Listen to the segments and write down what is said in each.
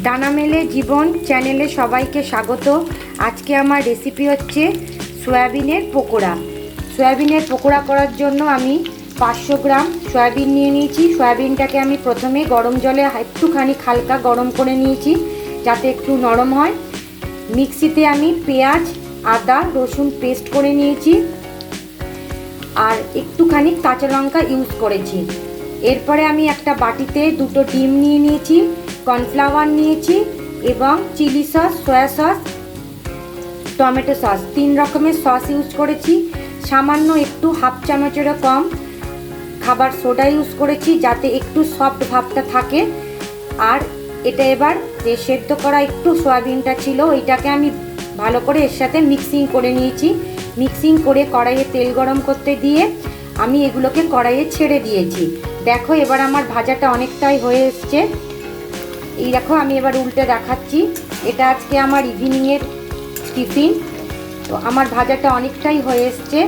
ডানা মেলে জীবন চ্যানেলে সবাইকে স্বাগত। আজকে আমার রেসিপি হচ্ছে সয়াবিনের পকোড়া। সয়াবিনের পকোড়া করার জন্য আমি 500 গ্রাম সয়াবিন নিয়ে নিয়েছি। সয়াবিনটাকে আমি প্রথমে গরম জলে একটুখানি হালকা গরম করে নিয়েছি যাতে একটু নরম হয়। মিক্সিতে আমি পেঁয়াজ, আদা, রসুন পেস্ট করে নিয়েছি আর একটুখানি কাঁচা লঙ্কা ইউজ করেছি। এরপরে আমি একটা বাটিতে 2টো ডিম নিয়ে নিয়েছি, কর্নফ্লাওয়ার নিয়েছি এবং chilli sauce, soya sauce, tomato sauce, 3 রকমের সস ইউজ করেছি। সামান্য একটু হাফ চামচেরও কম খাবার সোডা ইউজ করেছি যাতে একটু সফট ভাবটা থাকে। আর এটা এবার যে সেদ্ধ করা একটু সয়াবিনটা ছিল ওইটাকে আমি ভালো করে এর সাথে মিক্সিং করে নিয়েছি। মিক্সিং করে কড়াইয়ে তেল গরম করতে দিয়ে আমি এগুলোকে কড়াইয়ে ছেড়ে দিয়েছি। দেখো এবার আমার ভাজাটা অনেকটাই হয়ে এসছে। এই দেখো আমি এবার উল্টে দেখাচ্ছি। এটা আজকে আমার ইভিনিংয়ের টিফিন। তো আমার ভাজাটা অনেকটাই হয়ে এসছে।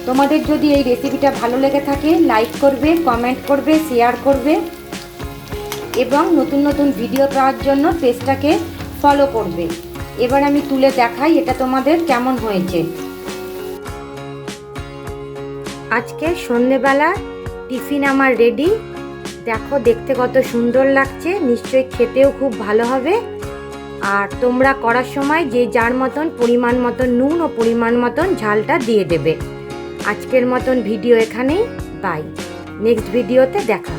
তোমাদের যদি এই রেসিপিটা ভালো লেগে থাকে লাইক করবে, কমেন্ট করবে, শেয়ার করবে এবং নতুন নতুন ভিডিও পাওয়ার জন্য পেজটাকে ফলো করবে। এবার আমি তুলে দেখাই এটা তোমাদের কেমন হয়েছে। আজকে সন্ধ্যেবেলা টিফিন আমার রেডি। দেখো দেখতে কত সুন্দর লাগছে, নিশ্চয়ই খেতেও খুব ভালো হবে। আর তোমরা করার সময় যে যার মতন পরিমাণ মতন নুন ও পরিমাণ মতন ঝালটা দিয়ে দেবে। আজকের মতন ভিডিও এখানেই, বাই। নেক্সট ভিডিওতে দেখা।